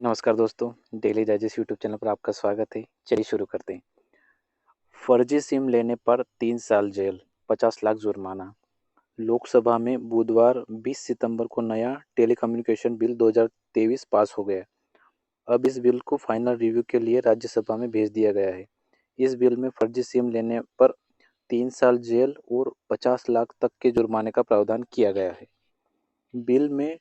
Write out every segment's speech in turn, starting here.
नमस्कार दोस्तों, daily digest YouTube channel पर आपका स्वागत है। चलिए शुरू करते हैं। फर्जी सिम लेने पर 3 साल जेल, 50 लाख जुर्माना। लोकसभा में बुधवार 20 सितंबर को नया टेलीकम्युनिकेशन बिल 2023 पास हो गया। अब इस बिल को फाइनल रिव्यू के लिए राज्यसभा में भेज दिया गया है। इस बिल में फर्जी सिम लेने पर 3 साल जेल और 50 लाख तक के जुर्माने का प्रावधान किया गया है। बिल में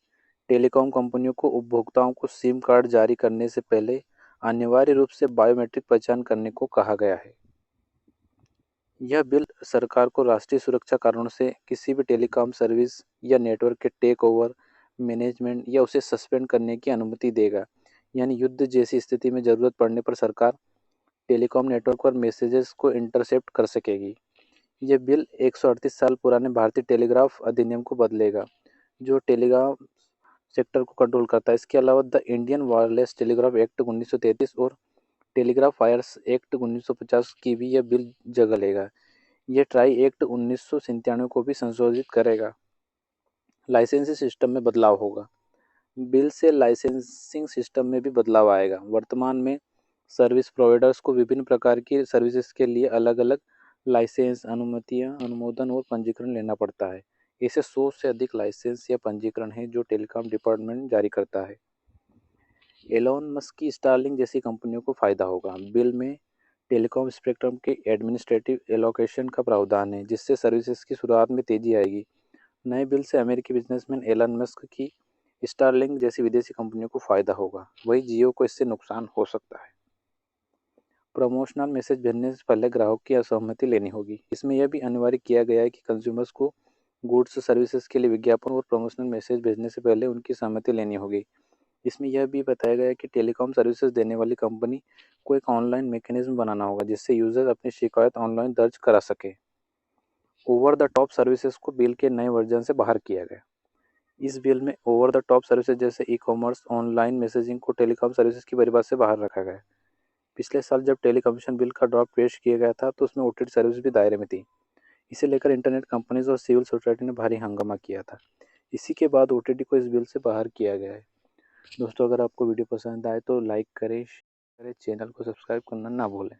टेलीकॉम कंपनियों को उपभोक्ताओं को सिम कार्ड जारी करने से पहले अनिवार्य रूप से बायोमेट्रिक पहचान करने को कहा गया है। यह बिल सरकार को राष्ट्रीय सुरक्षा कारणों से किसी भी टेलीकॉम सर्विस या नेटवर्क के टेक ओवर, मैनेजमेंट या उसे सस्पेंड करने की अनुमति देगा। यानी युद्ध जैसी स्थिति में ज़रूरत पड़ने पर सरकार टेलीकॉम नेटवर्क पर मैसेजेस को इंटरसेप्ट कर सकेगी। यह बिल 138 साल पुराने भारतीय टेलीग्राफ अधिनियम को बदलेगा, जो टेलीग्राफ सेक्टर को कंट्रोल करता है। इसके अलावा the Indian wireless telegraph act 1933 और टेलीग्राफ वायर्स एक्ट 1950 की भी यह बिल जगह लेगा। यह ट्राई एक्ट 1997 को भी संशोधित करेगा। लाइसेंसिंग सिस्टम में बदलाव होगा। बिल से लाइसेंसिंग सिस्टम में भी बदलाव आएगा। वर्तमान में सर्विस प्रोवाइडर्स को विभिन्न प्रकार की सर्विसेज के लिए अलग अलग लाइसेंस, अनुमतियां, अनुमोदन और पंजीकरण लेना पड़ता है। ऐसे 100 से अधिक लाइसेंस या पंजीकरण हैं जो टेलीकॉम डिपार्टमेंट जारी करता है। एलोन मस्क की स्टारलिंक जैसी कंपनियों को फायदा होगा। बिल में टेलीकॉम स्पेक्ट्रम के एडमिनिस्ट्रेटिव एलोकेशन का प्रावधान है, जिससे सर्विसेज की शुरुआत में तेजी आएगी। नए बिल से अमेरिकी बिजनेसमैन एलन मस्क की स्टारलिंक जैसी विदेशी कंपनियों को फायदा होगा, वहीं जियो को इससे नुकसान हो सकता है। प्रमोशनल मैसेज भेजने से पहले ग्राहक की असहमति लेनी होगी। इसमें यह भी अनिवार्य किया गया है कि कंज्यूमर्स को गुड्स सर्विसेज के लिए विज्ञापन और प्रमोशनल मैसेज भेजने से पहले उनकी सहमति लेनी होगी। इसमें यह भी बताया गया है कि टेलीकॉम सर्विसेज देने वाली कंपनी को एक ऑनलाइन मैकेनिज्म बनाना होगा, जिससे यूजर अपनी शिकायत ऑनलाइन दर्ज करा सके। ओवर द टॉप सर्विसेज को बिल के नए वर्जन से बाहर किया गया। इस बिल में ओवर द टॉप सर्विसेज जैसे ई कॉमर्स, ऑनलाइन मैसेजिंग को टेलीकॉम सर्विसेज की परिभाषा से बाहर रखा गया है। पिछले साल जब टेलीकम्युनिकेशन बिल का ड्राफ्ट पेश किया गया था, तो उसमें ओटीटी सर्विस भी दायरे में थी। इसे लेकर इंटरनेट कंपनीज और सिविल सोसाइटी ने भारी हंगामा किया था। इसी के बाद ओटीटी को इस बिल से बाहर किया गया है। दोस्तों, अगर आपको वीडियो पसंद आए तो लाइक करें, शेयर करें, चैनल को सब्सक्राइब करना ना भूलें।